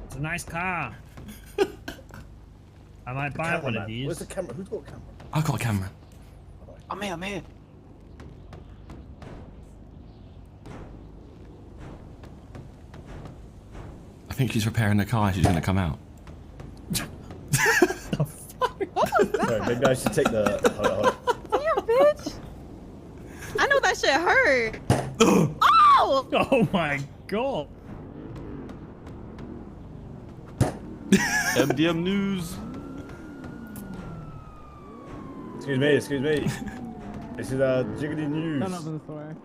It's a nice car. I might The buy camera, one man. of these. Where's the camera? Who's got a camera? I've got a camera. I'm here, I'm here. I think she's repairing the car. She's gonna come out. Sorry, maybe I should take the. Hold on. Damn, bitch. I know that shit hurt. Oh! Oh my god. MDM news. Excuse me. This is Jiggly News. Don't open the store.